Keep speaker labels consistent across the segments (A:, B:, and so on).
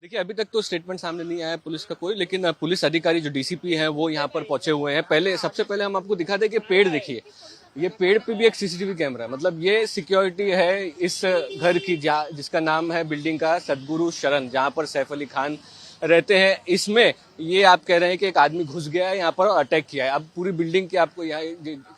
A: देखिए, अभी तक तो स्टेटमेंट सामने नहीं आया है पुलिस का कोई, लेकिन पुलिस अधिकारी जो डीसीपी हैं वो यहाँ पर पहुंचे हुए हैं। सबसे पहले हम आपको दिखा दें कि पेड़ देखिए, ये पेड़ पे भी एक सीसीटीवी कैमरा है। मतलब ये सिक्योरिटी है इस घर की जिसका नाम है बिल्डिंग का सद्गुरु शरण, जहाँ पर सैफ अली खान रहते हैं। इसमें ये आप कह रहे हैं कि एक आदमी घुस गया है यहाँ पर और अटैक किया है। अब पूरी बिल्डिंग के आपको यहाँ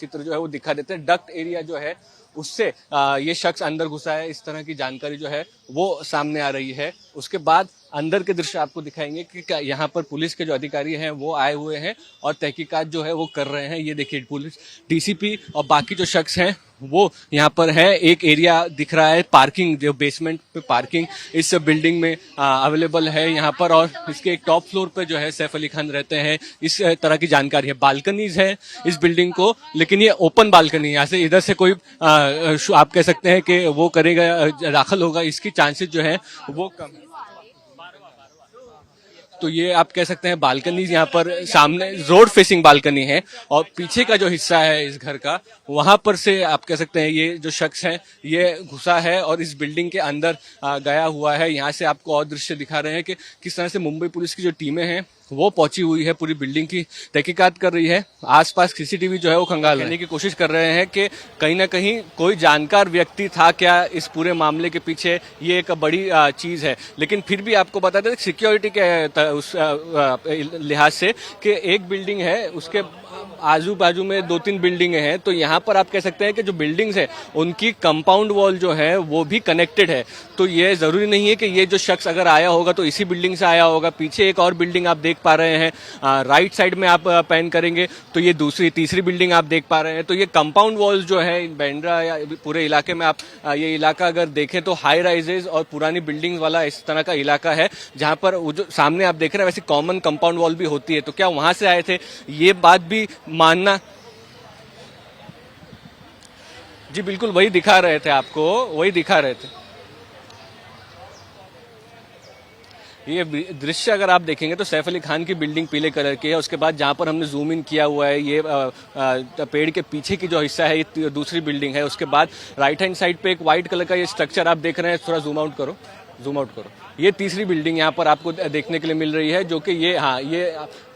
A: चित्र जो है वो दिखा देते हैं। डक्ट एरिया जो है उससे ये शख्स अंदर घुसा है, इस तरह की जानकारी जो है वो सामने आ रही है। उसके बाद अंदर के दृश्य आपको दिखाएंगे कि यहाँ पर पुलिस के जो अधिकारी हैं वो आए हुए हैं और तहकीकात जो है वो कर रहे हैं। ये देखिए, पुलिस डीसीपी और बाकी जो शख्स हैं वो यहाँ पर है। एक एरिया दिख रहा है पार्किंग, जो बेसमेंट पे पार्किंग इस बिल्डिंग में अवेलेबल है यहाँ पर, और इसके एक टॉप फ्लोर पे जो है सैफ अली खान रहते हैं। इस तरह की जानकारी है। बालकनीज है इस बिल्डिंग को, लेकिन ये ओपन बालकनी है। यहाँ से इधर से कोई आप कह सकते हैं कि वो करेगा, दाखिल होगा, इसकी चांसेस जो है वो कम है। तो ये आप कह सकते हैं बालकनीज यहाँ पर सामने रोड फेसिंग बालकनी है, और पीछे का जो हिस्सा है इस घर का, वहां पर से आप कह सकते हैं ये जो शख्स है ये घुसा है और इस बिल्डिंग के अंदर गया हुआ है। यहाँ से आपको और दृश्य दिखा रहे हैं कि किस तरह से मुंबई पुलिस की जो टीमें हैं वो पहुंची हुई है, पूरी बिल्डिंग की तहकीकात कर रही है। आसपास सीसीटीवी जो है वो खंगालने की कोशिश कर रहे हैं कि कहीं ना कहीं कोई जानकार व्यक्ति था क्या इस पूरे मामले के पीछे। ये एक बड़ी चीज है। लेकिन फिर भी आपको बता दें सिक्योरिटी के उस लिहाज से कि एक बिल्डिंग है, उसके आजू बाजू में 2-3 बिल्डिंगें हैं। तो यहाँ पर आप कह सकते हैं कि जो बिल्डिंग्स है उनकी कंपाउंड वॉल जो है वो भी कनेक्टेड है। तो ये जरूरी नहीं है कि ये जो शख्स अगर आया होगा तो इसी बिल्डिंग से आया होगा। पीछे एक और बिल्डिंग आप देख पा रहे हैं, राइट साइड में आप पैन करेंगे तो ये तीसरी बिल्डिंग आप देख पा रहे हैं। तो ये कंपाउंड वॉल्स जो है बांद्रा या पूरे इलाके में आप ये इलाका अगर देखें तो हाई राइजेज और पुरानी बिल्डिंग वाला इस तरह का इलाका है, जहां पर जो सामने आप देख रहे हैं वैसे कॉमन कंपाउंड वॉल भी होती है। तो क्या वहां से आए थे, ये बात भी मानना। जी बिल्कुल, वही दिखा रहे थे आपको, वही दिखा रहे थे। ये दृश्य अगर आप देखेंगे तो सैफ अली खान की बिल्डिंग पीले कलर की है। उसके बाद जहां पर हमने जूम इन किया हुआ है, ये पेड़ के पीछे की जो हिस्सा है ये दूसरी बिल्डिंग है। उसके बाद राइट हैंड साइड पे एक व्हाइट कलर का ये स्ट्रक्चर आप देख रहे हैं, थोड़ा जूम आउट करो। ये तीसरी बिल्डिंग यहाँ पर आपको देखने के लिए मिल रही है, जो कि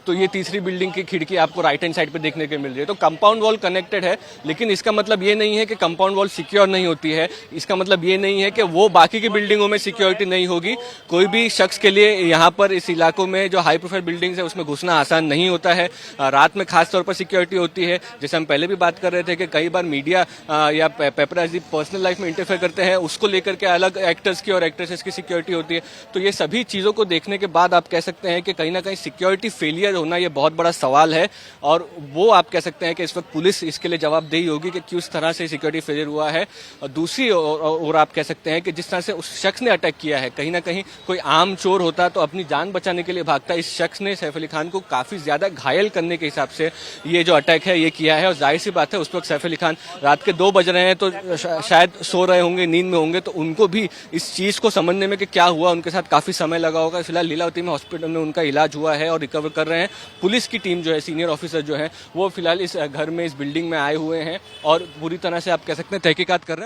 A: ये तीसरी बिल्डिंग की खिड़की आपको राइट हैंड साइड पे देखने के मिल रही है। तो कंपाउंड वॉल कनेक्टेड है, लेकिन इसका मतलब ये नहीं है कि कंपाउंड वॉल सिक्योर नहीं होती है। इसका मतलब ये नहीं है कि वो बाकी की बिल्डिंगों में सिक्योरिटी नहीं होगी। कोई भी शख्स के लिए यहाँ पर इस इलाकों में जो हाई प्रोफाइल बिल्डिंग्स है उसमें घुसना आसान नहीं होता है। रात में खास तौर पर सिक्योरिटी होती है। जैसे हम पहले भी बात कर रहे थे कि कई बार मीडिया या पेपराजी पर्सनल लाइफ में इंटरफेयर करते हैं, उसको लेकर के अलग एक्टर्स की और एक्ट्रेसेस की सिक्योरिटी होती है। तो ये सभी चीजों को देखने के बाद आप कह सकते हैं कि कहीं ना कहीं सिक्योरिटी फेलियर होना ये बहुत बड़ा सवाल है, और वो आप कह सकते हैं कि इस वक्त पुलिस इसके लिए जवाबदेही होगी कि किस तरह से सिक्योरिटी फेलियर हुआ है। और दूसरी और आप कह सकते हैं कि जिस तरह से उस शख्स ने अटैक किया है, कहीं ना कहीं कोई आम चोर होता तो अपनी जान बचाने के लिए भागता। इस शख्स ने सैफ अली खान को काफी ज्यादा घायल करने के हिसाब से ये जो अटैक है ये किया है। और जाहिर सी बात है उस वक्त सैफ अली खान रात के 2 बज रहे हैं, तो शायद सो रहे होंगे, नींद में होंगे, तो उनको भी इस चीज को समझने में कि क्या हुआ उनके साथ काफी समय लगा होगा। फिलहाल लीलावती में हॉस्पिटल में उनका इलाज हुआ है और रिकवर कर रहे हैं। पुलिस की टीम जो है, सीनियर ऑफिसर जो है वो फिलहाल इस घर में, इस बिल्डिंग में आए हुए हैं और पूरी तरह से आप कह सकते हैं तहकीकात कर रहे हैं।